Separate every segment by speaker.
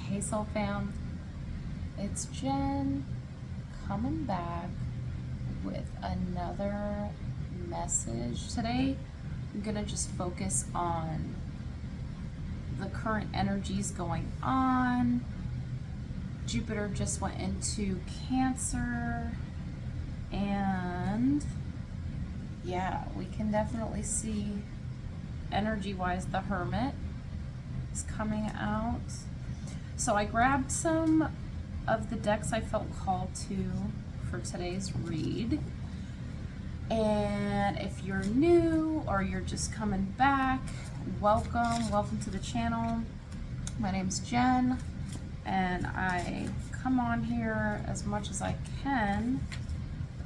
Speaker 1: Hey Soul Fam, it's Jen coming back with another message. Today I'm gonna just focus on the current energies going on. Jupiter just went into Cancer, and yeah, we can definitely see energy-wise the Hermit is coming out. So I grabbed some of the decks I felt called to for today's read. And if you're new or you're just coming back, welcome to the channel. My name's Jen, and I come on here as much as I can.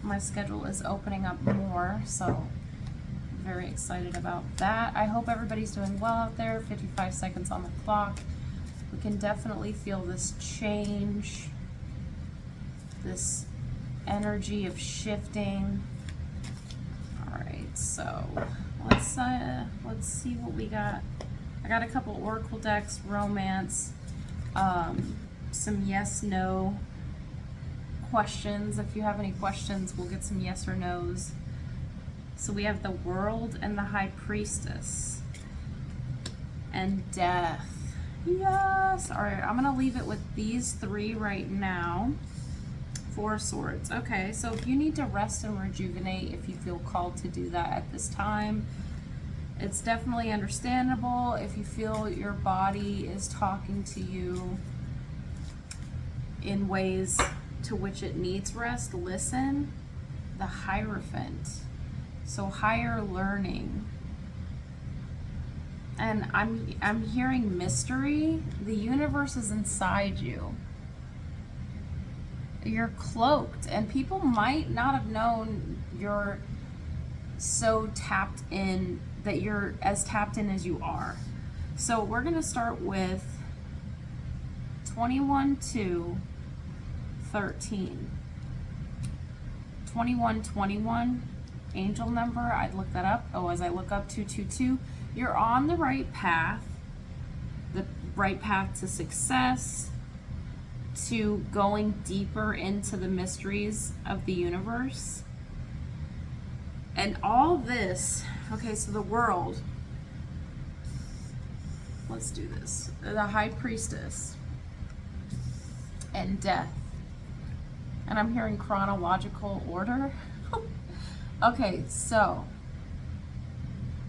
Speaker 1: My schedule is opening up more, so I'm very excited about that. I hope everybody's doing well out there. 55 seconds on the clock. We can definitely feel this change, this energy of shifting. All right, so let's see what we got. I got a couple oracle decks, romance, some yes/no questions. If you have any questions, we'll get some yes or no's. So we have the World and the High Priestess and Death. Yes. All right, I'm gonna leave it with these three right now. Four Swords. Okay, so if you need to rest and rejuvenate, if you feel called to do that at this time, it's definitely understandable. If you feel your body is talking to you in ways to which it needs rest, listen. The Hierophant. So higher learning. And I'm hearing mystery. The universe is inside you. You're cloaked, and people might not have known you're so tapped in, that you're as tapped in as you are. So we're gonna start with 21-2-13. 2121, angel number. I'd look that up. Oh, as I look up 222, you're on the right path to success, to going deeper into the mysteries of the universe. And all this, okay, so the World, let's do this. The High Priestess and Death. And I'm hearing chronological order. Okay, so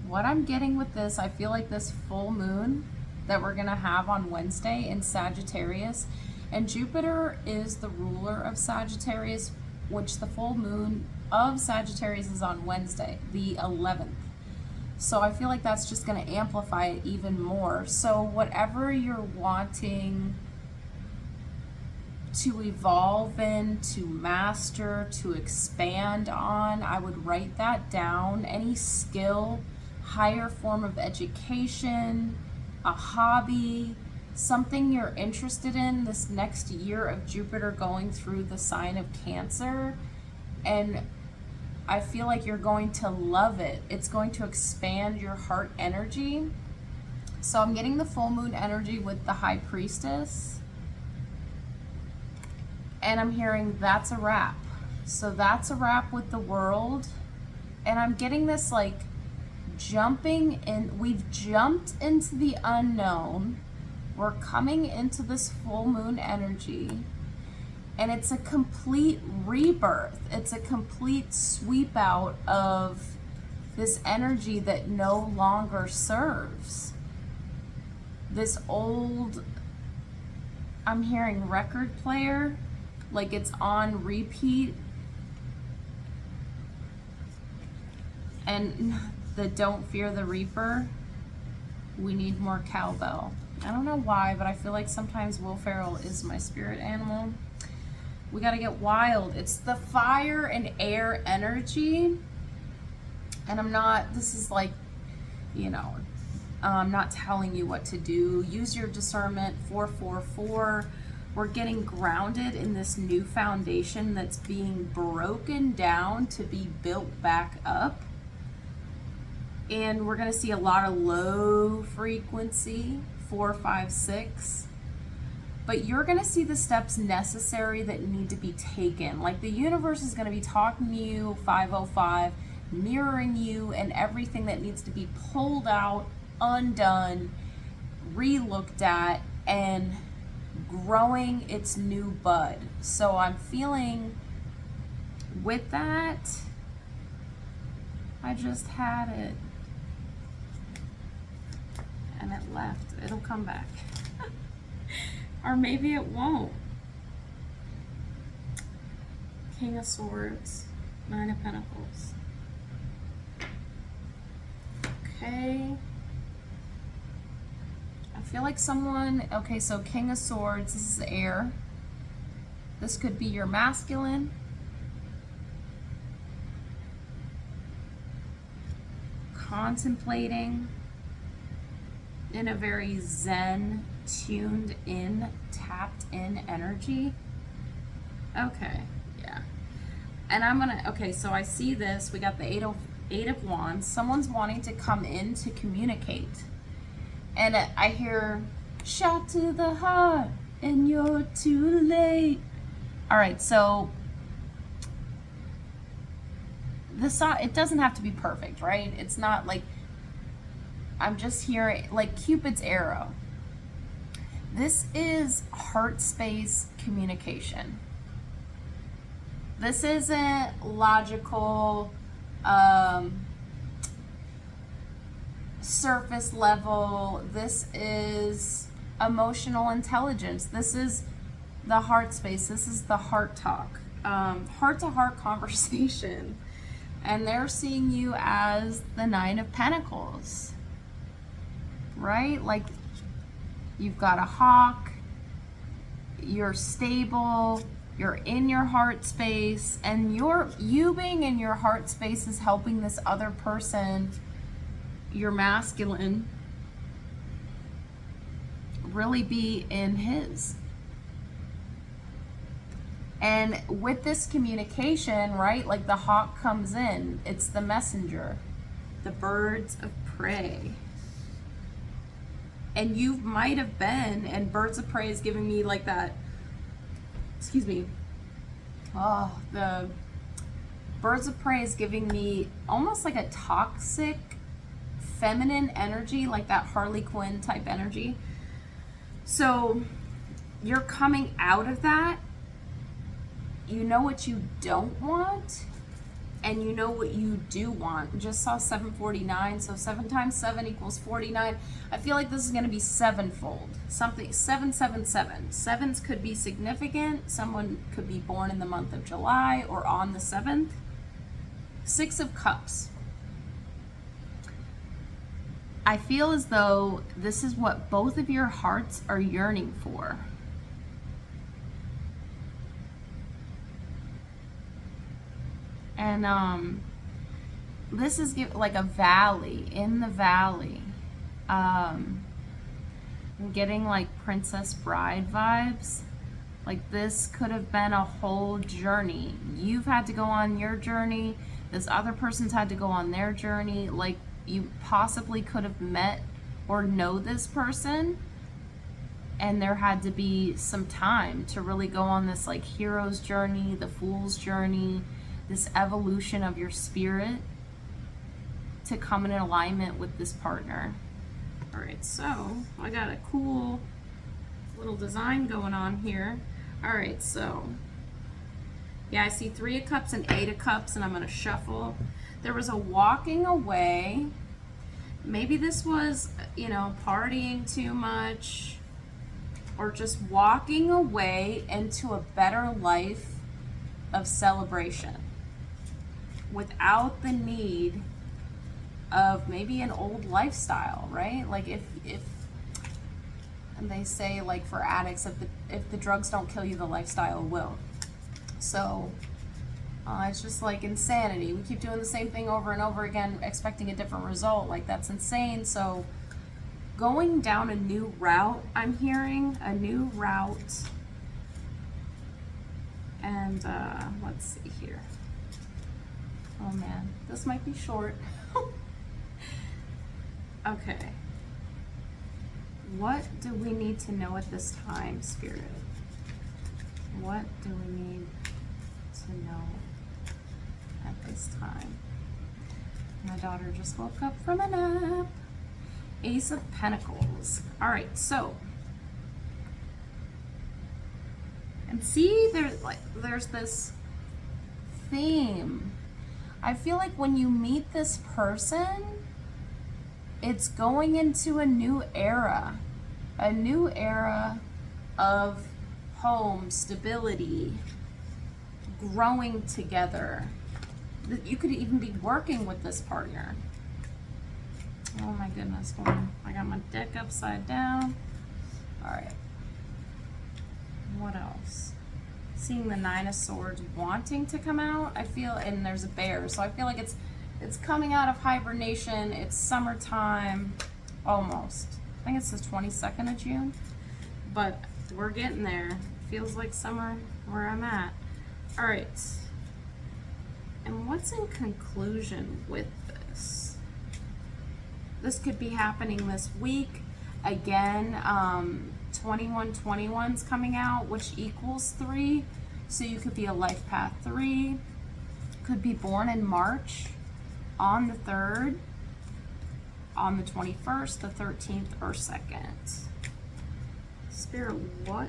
Speaker 1: what I'm getting with this, I feel like this full moon that we're gonna have on Wednesday in Sagittarius, and Jupiter is the ruler of Sagittarius, which the full moon of Sagittarius is on Wednesday, the 11th. So I feel like that's just gonna amplify it even more. So whatever you're wanting to evolve in, to master, to expand on, I would write that down. Any skill, higher form of education, a hobby, something you're interested in this next year of Jupiter going through the sign of Cancer. And I feel like you're going to love it. It's going to expand your heart energy. So I'm getting the full moon energy with the High Priestess. And I'm hearing that's a wrap. So that's a wrap with the World. And I'm getting this like jumping in. We've jumped into the unknown. We're coming into this full moon energy. And it's a complete rebirth. It's a complete sweep out of this energy that no longer serves. This old, I'm hearing record player, like it's on repeat. And the Don't Fear the Reaper, we need more cowbell. I don't know why, but I feel like sometimes Will Ferrell is my spirit animal. We gotta get wild. It's the fire and air energy. And this is like, I'm not telling you what to do. Use your discernment. 444. We're getting grounded in this new foundation that's being broken down to be built back up. And we're going to see a lot of low frequency, 4, 5, 6. but you're going to see the steps necessary that need to be taken. Like the universe is going to be talking to you, 505, mirroring you, and everything that needs to be pulled out, undone, re-looked at, and growing its new bud. So I'm feeling with that, I just had it and it left. It'll come back. Or maybe it won't. King of Swords, Nine of Pentacles. Okay. I feel like someone, okay, so King of Swords, this is air. This could be your masculine. Contemplating in a very zen, tuned in, tapped in energy. Okay, yeah. And I'm gonna, okay, so I see this, we got the Eight of Wands. Someone's wanting to come in to communicate. And I hear, shout to the heart, and you're too late. All right, so this, it doesn't have to be perfect, right? It's not like, I'm just hearing, like Cupid's arrow. This is heart space communication. This isn't logical, surface level. This is emotional intelligence. This is the heart space. This is the heart talk, heart to heart conversation. And they're seeing you as the Nine of Pentacles, right? Like you've got a hawk, you're stable, you're in your heart space, and you being in your heart space is helping this other person, your masculine, really be in his. And with this communication, right, like the hawk comes in, it's the messenger, the birds of prey. And you might have been, and birds of prey is giving me like that, excuse me, oh, the birds of prey is giving me almost like a toxic feminine energy, like that Harley Quinn type energy. So you're coming out of that. You know what you don't want, and you know what you do want. Just saw 749, so 7 times 7 equals 49. I feel like this is going to be sevenfold. Something 777. Sevens could be significant. Someone could be born in the month of July or on the 7th. 6 of Cups. I feel as though this is what both of your hearts are yearning for. And this is like a valley, in the valley. I'm getting like Princess Bride vibes. Like this could have been a whole journey. You've had to go on your journey. This other person's had to go on their journey. Like you possibly could have met or know this person, and there had to be some time to really go on this like hero's journey, the fool's journey, this evolution of your spirit to come in alignment with this partner. All right, so I got a cool little design going on here. All right, so yeah, I see 3 of Cups and 8 of Cups, and I'm gonna shuffle. There was a walking away. Maybe this was, you know, partying too much, or just walking away into a better life of celebration without the need of maybe an old lifestyle, right? Like if and they say like for addicts, if the drugs don't kill you, the lifestyle will. So it's just like insanity. We keep doing the same thing over and over again, expecting a different result. Like that's insane. So going down a new route, I'm hearing a new route. And let's see here. Oh man, this might be short. Okay. What do we need to know at this time, Spirit? What do we need to know at this time? My daughter just woke up from a nap. Ace of Pentacles. All right, so, and see, there's this theme. I feel like when you meet this person, it's going into a new era of home, stability, growing together. You could even be working with this partner. Oh my goodness, I got my deck upside down. All right. What else? Seeing the Nine of Swords wanting to come out, I feel, and there's a bear, so I feel like it's coming out of hibernation. It's summertime, almost. I think it's the 22nd of June, but we're getting there. Feels like summer where I'm at. All right. And what's in conclusion with this? This could be happening this week. Again, 2121's coming out, which equals 3. So you could be a life path 3. Could be born in March, on the 3rd, on the 21st, the 13th, or 2nd. Spirit, what?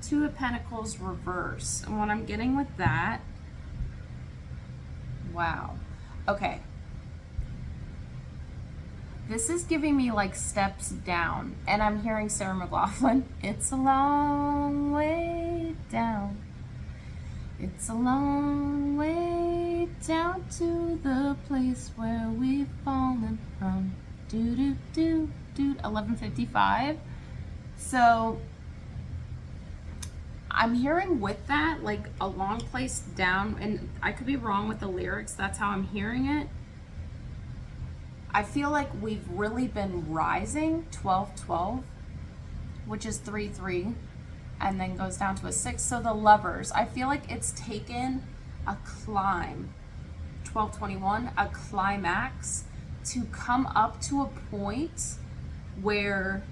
Speaker 1: Two of Pentacles reverse. And what I'm getting with that, wow. Okay. This is giving me like steps down. And I'm hearing Sarah McLachlan. It's a long way down. It's a long way down to the place where we've fallen from. Do do do do. 11:55. So I'm hearing with that like a long place down, and I could be wrong with the lyrics. That's how I'm hearing it. I feel like we've really been rising. 1212, which is 3-3. And then goes down to a 6. So the Lovers, I feel like it's taken a climb, 1221, a climax, to come up to a point where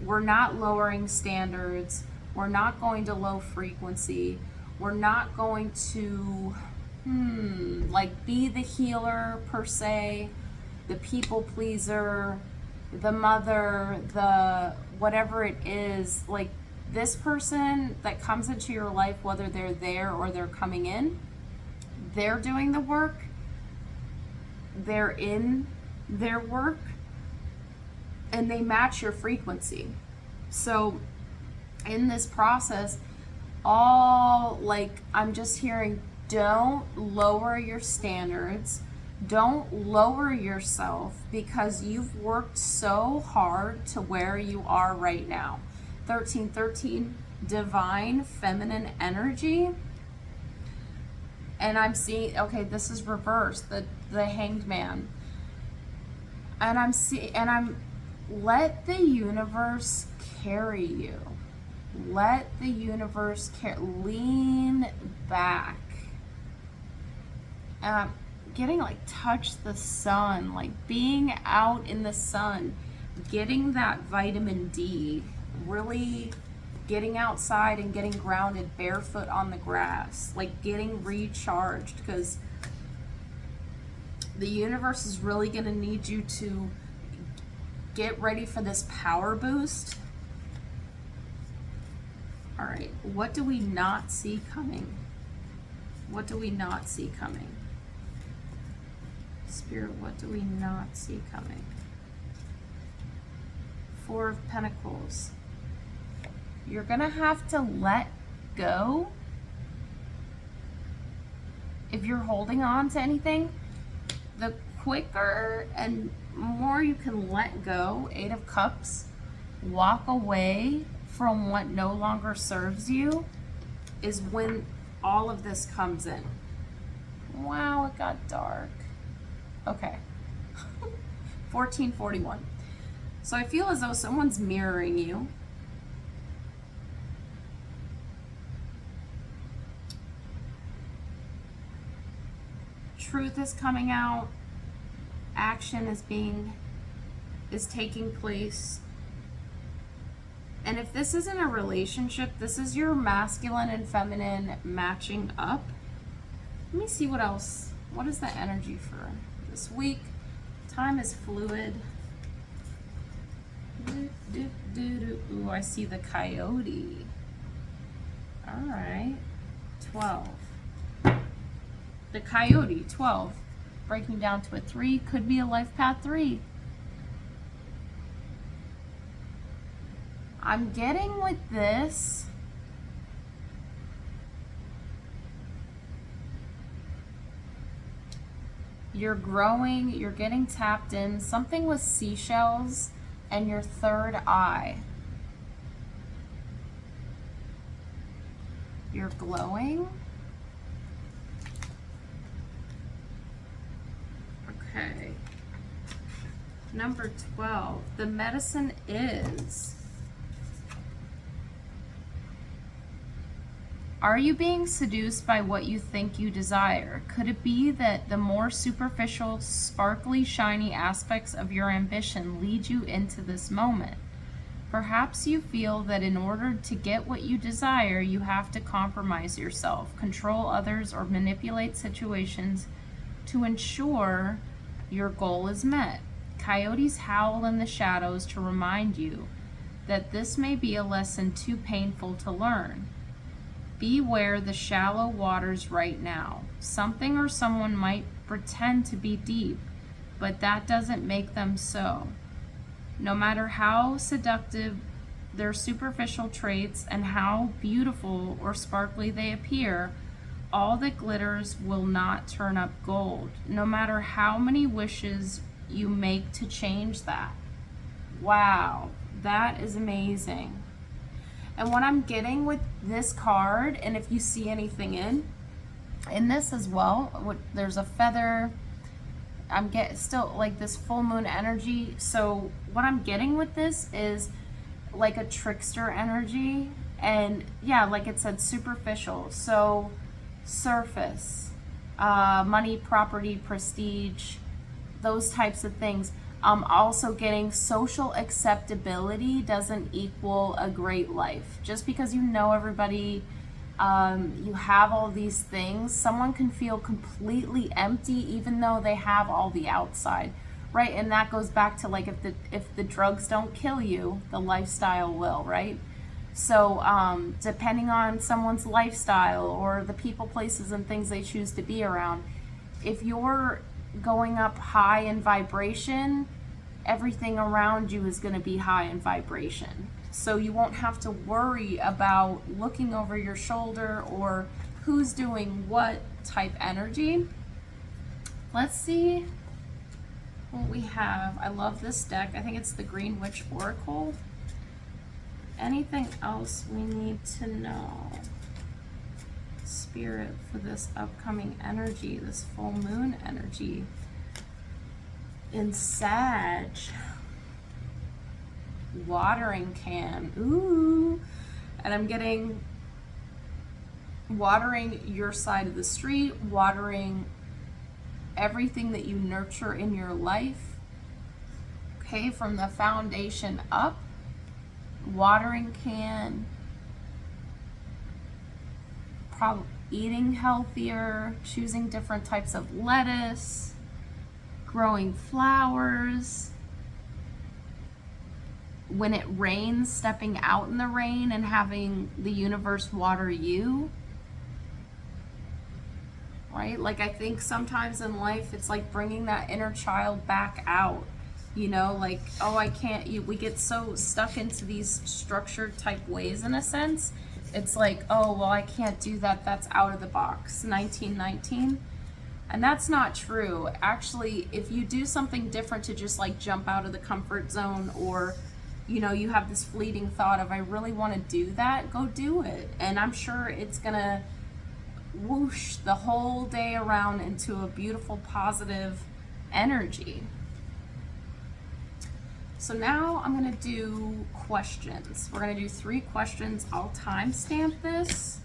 Speaker 1: we're not lowering standards, we're not going to low frequency, we're not going to like be the healer per se, the people pleaser, the mother, the whatever it is. Like this person that comes into your life, whether they're there or they're coming in, they're doing the work, they're in their work, and they match your frequency. So in this process, I'm just hearing, don't lower your standards. Don't lower yourself, because you've worked so hard to where you are right now. 1313, divine feminine energy. And I'm seeing, okay, this is reversed, the Hanged Man. And I'm let the universe carry you. Let the universe lean back. Getting like touch the sun, like being out in the sun, getting that vitamin D, really getting outside and getting grounded barefoot on the grass, like getting recharged, because the universe is really going to need you to get ready for this power boost. All right, what do we not see coming? What do we not see coming? Spirit, what do we not see coming? Four of Pentacles. You're gonna have to let go. If you're holding on to anything, the quicker and more you can let go, 8 of Cups, walk away from what no longer serves you, is when all of this comes in. Wow, it got dark. Okay. 1441. So I feel as though someone's mirroring you. Truth is coming out. Action is being is taking place. And if this isn't a relationship, this is your masculine and feminine matching up. Let me see what else. What is the energy for this week? Time is fluid. Ooh, I see the coyote. All right. 12. The coyote, 12. Breaking down to a 3. Could be a life path 3. I'm getting with this. You're growing, you're getting tapped in. Something with seashells and your third eye. You're glowing. Okay. Number 12. The medicine is... Are you being seduced by what you think you desire? Could it be that the more superficial, sparkly, shiny aspects of your ambition lead you into this moment? Perhaps you feel that in order to get what you desire, you have to compromise yourself, control others, or manipulate situations to ensure your goal is met. Coyotes howl in the shadows to remind you that this may be a lesson too painful to learn. Beware the shallow waters right now. Something or someone might pretend to be deep, but that doesn't make them so. No matter how seductive their superficial traits and how beautiful or sparkly they appear, all that glitters will not turn up gold, no matter how many wishes you make to change that. Wow, that is amazing. And what I'm getting with this card, and if you see anything in this as well, there's a feather. I'm still like this full moon energy. So what I'm getting with this is like a trickster energy. And yeah, like it said, superficial. So surface, money, property, prestige, those types of things. Also getting social acceptability doesn't equal a great life. Just because you know everybody, you have all these things, someone can feel completely empty even though they have all the outside, right? And that goes back to like if the drugs don't kill you, the lifestyle will, right? So depending on someone's lifestyle or the people, places, and things they choose to be around, if you're going up high in vibration, everything around you is going to be high in vibration. So you won't have to worry about looking over your shoulder or who's doing what type energy. Let's see what we have. I love this deck. I think it's the Green Witch Oracle. Anything else we need to know? Spirit for this upcoming energy, this full moon energy in Sag. Watering can. Ooh. And I'm getting watering your side of the street, watering everything that you nurture in your life. Okay, from the foundation up. Watering can. Probably eating healthier, choosing different types of lettuce, growing flowers. When it rains, stepping out in the rain and having the universe water you. Right? Like I think sometimes in life it's like bringing that inner child back out. You know, like, oh, I can't, we get so stuck into these structured type ways in a sense. It's like, oh, well, I can't do that. That's out of the box. 1919. And that's not true. Actually, if you do something different to just like jump out of the comfort zone, or, you know, you have this fleeting thought of, I really want to do that, go do it. And I'm sure it's going to whoosh the whole day around into a beautiful, positive energy. So now I'm going to do questions. We're going to do 3 questions. I'll timestamp this.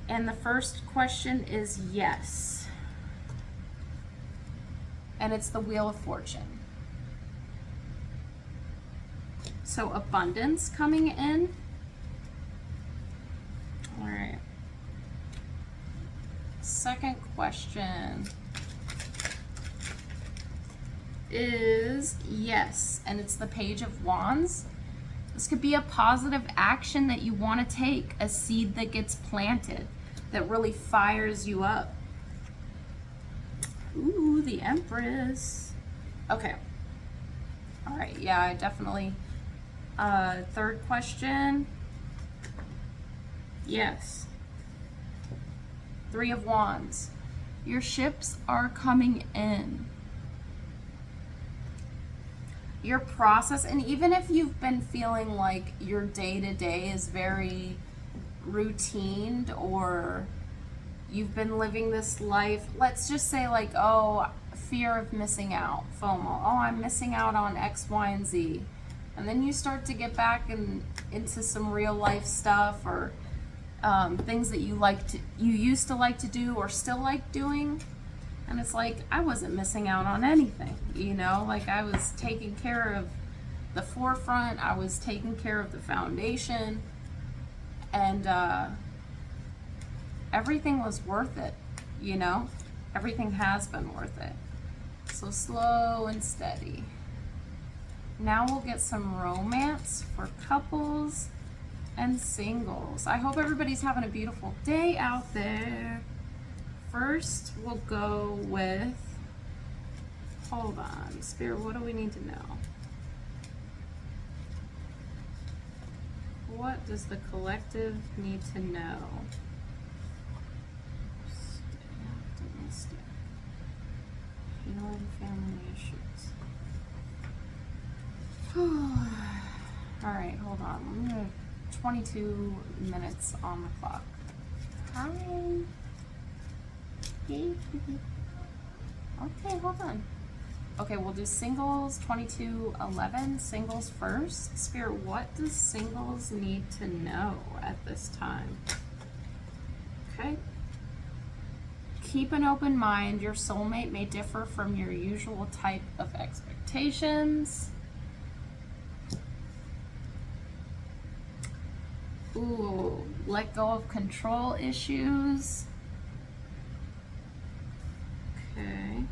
Speaker 1: And the first question is yes. And it's the Wheel of Fortune. So abundance coming in. All right. Second question is yes, and it's the Page of Wands. This could be a positive action that you want to take, a seed that gets planted that really fires you up. Ooh, the Empress. Okay. All right, yeah, I definitely. Third question. Yes. Three of Wands. Your ships are coming in. Your process, and even if you've been feeling like your day-to-day is very routined, or you've been living this life, let's just say like, oh, fear of missing out, FOMO, oh, I'm missing out on X, Y, and Z, and then you start to get back into some real life stuff, or things that you used to like to do or still like doing. And it's like, I wasn't missing out on anything, you know? Like, I was taking care of the forefront, I was taking care of the foundation, and everything was worth it, you know? Everything has been worth it. So slow and steady. Now we'll get some romance for couples and singles. I hope everybody's having a beautiful day out there. First, we'll go with, hold on, Spirit, what do we need to know? What does the collective need to know? Domestic. Healing family issues. All right, hold on. I'm gonna 22 minutes on the clock. Hi. Okay, hold on. Okay, we'll do singles 22:11. Singles first. Spirit, what does singles need to know at this time? Okay. Keep an open mind. Your soulmate may differ from your usual type of expectations. Ooh, let go of control issues. Okay.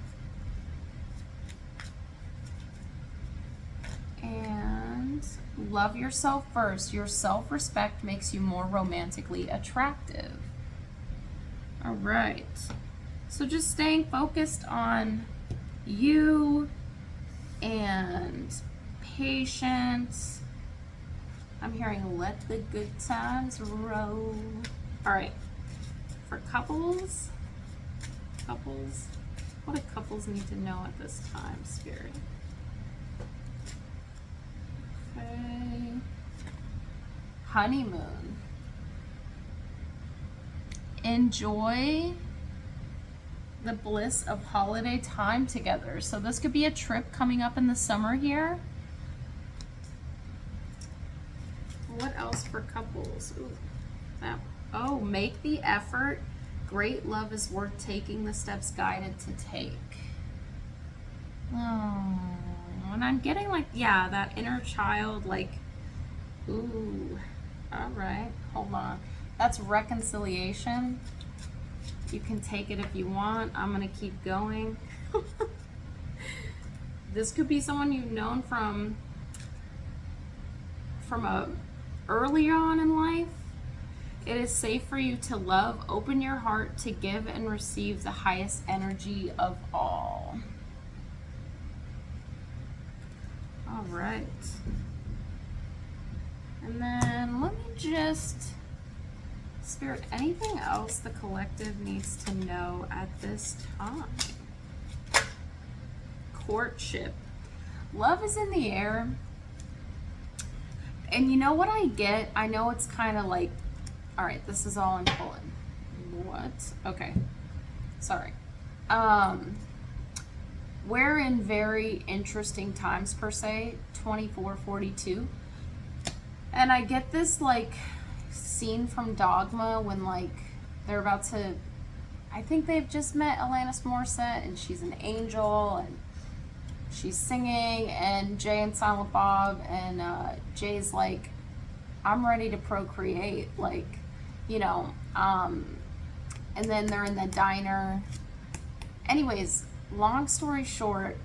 Speaker 1: And love yourself first. Your self-respect makes you more romantically attractive. All right. So just staying focused on you and patience. I'm hearing let the good times roll. All right. For couples, what do couples need to know at this time, Spirit? Okay. Honeymoon. Enjoy the bliss of holiday time together. So this could be a trip coming up in the summer here. What else for couples? Ooh, make the effort. Great love is worth taking the steps guided to take. Oh, and I'm getting like, yeah, that inner child, like, ooh, all right, hold on. That's reconciliation. You can take it if you want. I'm gonna keep going. This could be someone you've known from earlier on in life. It is safe for you to love. Open your heart to give and receive the highest energy of all. All right. And then let me just, Spirit, anything else the collective needs to know at this time? Courtship. Love is in the air. And you know what I get? I know it's kind of like, all right, this is all in pulling. What? Okay. Sorry. We're in very interesting times per se, 2442. And I get this like scene from Dogma when like they're about to, I think they've just met Alanis Morissette and she's an angel and she's singing, and Jay and Silent Bob, and Jay's like, I'm ready to procreate, like, you know, and then they're in the diner. Anyways, long story short,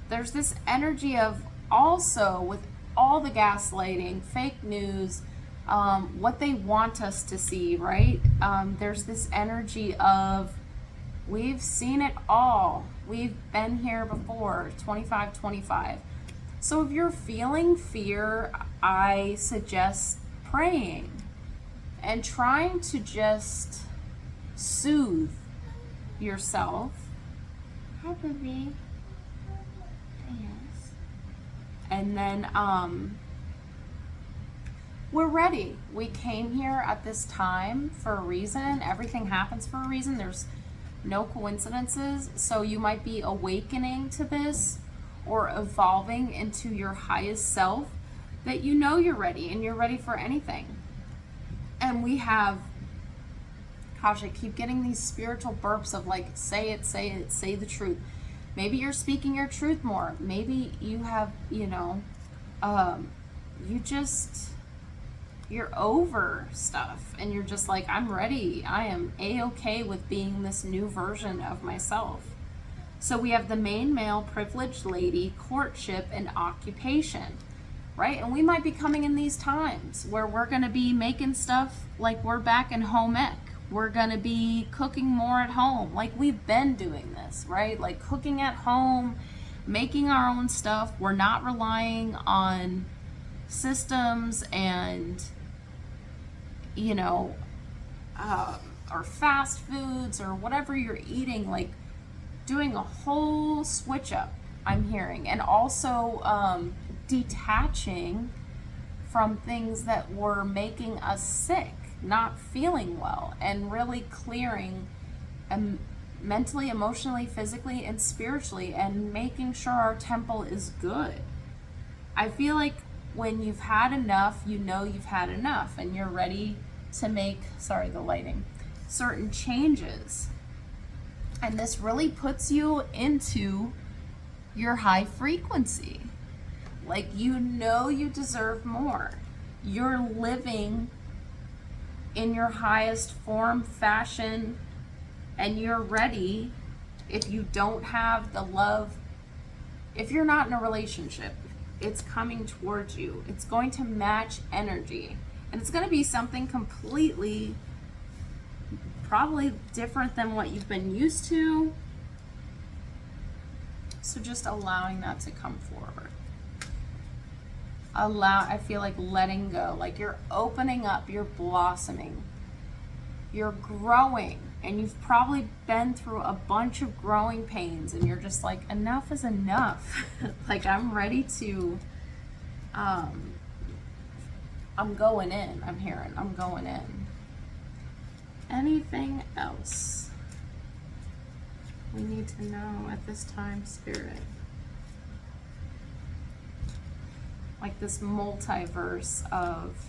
Speaker 1: there's this energy of, also with all the gaslighting, fake news, what they want us to see, right? There's this energy of, we've seen it all. We've been here before, 25-25. So if you're feeling fear, I suggest praying and trying to just soothe yourself. Hi, baby. Yes. And then, we're ready. We came here at this time for a reason. Everything happens for a reason. There's no coincidences. So you might be awakening to this or evolving into your highest self, that you know you're ready and you're ready for anything. And we have, gosh, I keep getting these spiritual burps of like, say it, say the truth. Maybe you're speaking your truth more. Maybe you have, you know, you're over stuff and you're just like, I'm ready. I am A-okay with being this new version of myself. So we have the main male, privileged lady, courtship, and occupation, right? And we might be coming in these times where we're going to be making stuff like we're back in home ec. We're going to be cooking more at home, like we've been doing this, right? Like cooking at home, making our own stuff. We're not relying on systems and, you know, or fast foods or whatever you're eating, like doing a whole switch up, I'm hearing. And also detaching from things that were making us sick, not feeling well, and really clearing mentally, emotionally, physically, and spiritually, and making sure our temple is good. I feel like when you've had enough, you know you've had enough, and you're ready to make, sorry, the lighting, certain changes. And this really puts you into your high frequency. Like, you know you deserve more. You're living in your highest form, fashion, and you're ready. If you don't have the love, if you're not in a relationship, it's coming towards you. It's going to match energy. And it's going to be something completely, probably different than what you've been used to. So just allowing that to come forward. I feel like letting go, like you're opening up, you're blossoming, you're growing, and you've probably been through a bunch of growing pains, and you're just like, enough is enough. Like, I'm ready to, I'm going in, I'm hearing, I'm going in. Anything else we need to know at this time, Spirit? Like this multiverse of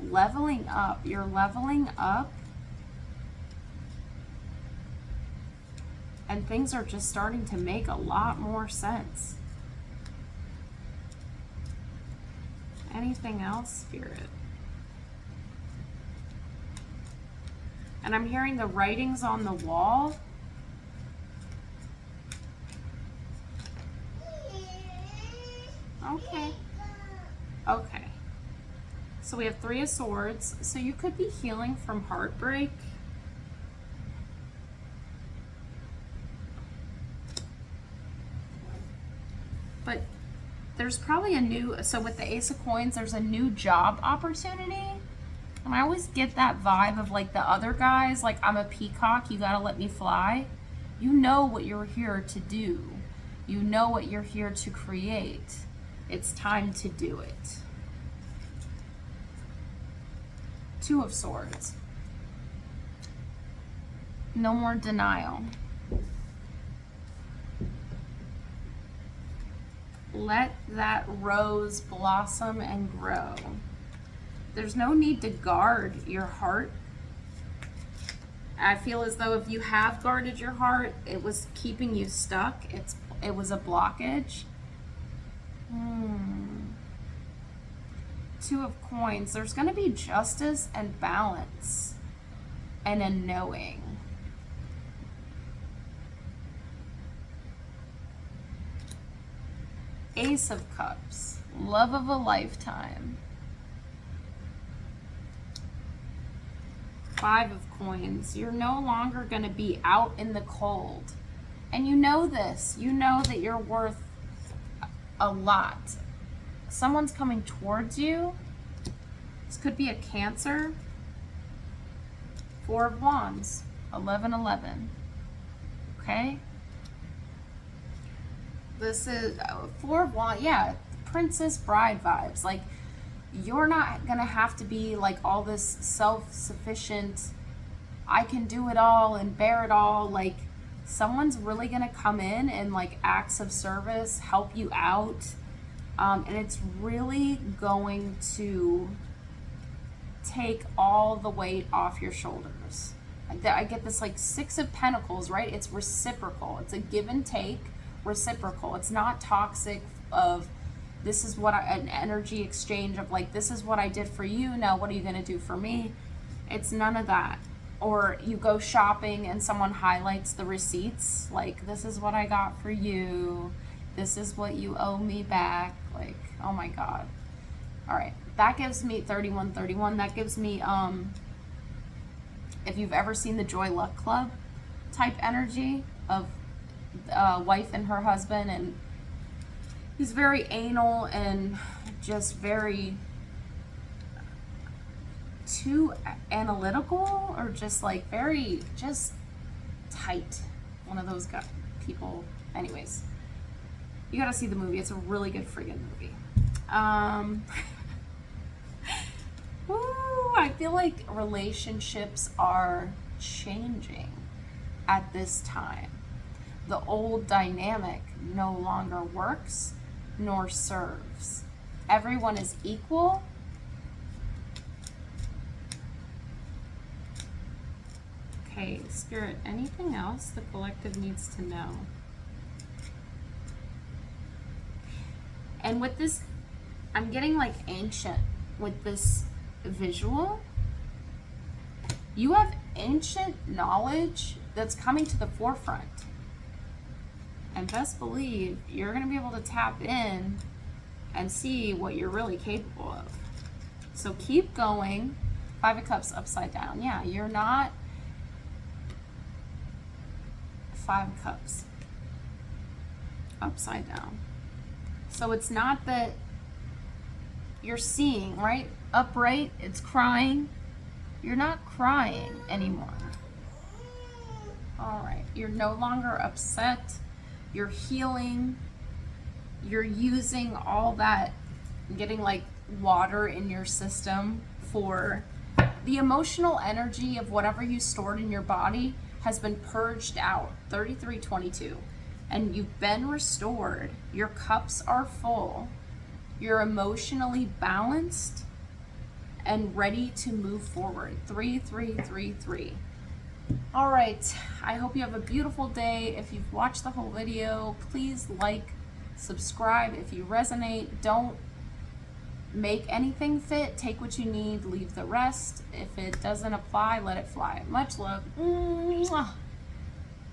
Speaker 1: leveling up. You're leveling up, and things are just starting to make a lot more sense. Anything else, Spirit? And I'm hearing the writings on the wall. Okay. Okay. So we have 3 of Swords. So you could be healing from heartbreak. But there's probably a new, so with the Ace of Coins, there's a new job opportunity. And I always get that vibe of like the other guys, like, I'm a peacock, you gotta let me fly. You know what you're here to do. You know what you're here to create. It's time to do it. 2 of Swords. No more denial. Let that rose blossom and grow. There's no need to guard your heart. I feel as though if you have guarded your heart, it was keeping you stuck. It's it was a blockage. Two of Coins. There's going to be justice and balance and a knowing. Ace of Cups. Love of a lifetime. Five of Coins. You're no longer going to be out in the cold. And you know this. You know that you're worth a lot. Someone's coming towards you. This could be a Cancer. Four of Wands. 11-11. Okay? This is Four of Wands. Yeah, Princess Bride vibes. Like, you're not going to have to be like all this self-sufficient, I can do it all and bear it all. Like, someone's really going to come in and like acts of service, help you out. And it's really going to take all the weight off your shoulders. I get this like Six of Pentacles, right? It's reciprocal. It's a give and take, reciprocal. It's not toxic of this is what an energy exchange of like, this is what I did for you. Now what are you going to do for me? It's none of that. Or you go shopping and someone highlights the receipts. Like, this is what I got for you. This is what you owe me back. Like, oh my God. All right. That gives me 31-31. That gives me, if you've ever seen the Joy Luck Club type energy of a wife and her husband, and he's very anal and just very too analytical, or just like very just tight. One of those people. Anyways, you gotta see the movie. It's a really good friggin' movie. Woo, I feel like relationships are changing at this time. The old dynamic no longer works nor serves. Everyone is equal. Okay, Spirit, anything else the collective needs to know? And with this, I'm getting like ancient with this visual. You have ancient knowledge that's coming to the forefront. And best believe you're going to be able to tap in and see what you're really capable of. So keep going. Five of Cups upside down. Yeah, you're not. Five of Cups upside down. So it's not that you're seeing, right? Upright, it's crying. You're not crying anymore. All right, you're no longer upset. You're healing. You're using all that, getting like water in your system for the emotional energy of whatever you stored in your body has been purged out. 33-22. And you've been restored. Your cups are full. You're emotionally balanced and ready to move forward. 3-3-3-3. All right, I hope you have a beautiful day. If you've watched the whole video, please like, subscribe. If you resonate, don't make anything fit. Take what you need, leave the rest. If it doesn't apply, let it fly. Much love. Mwah.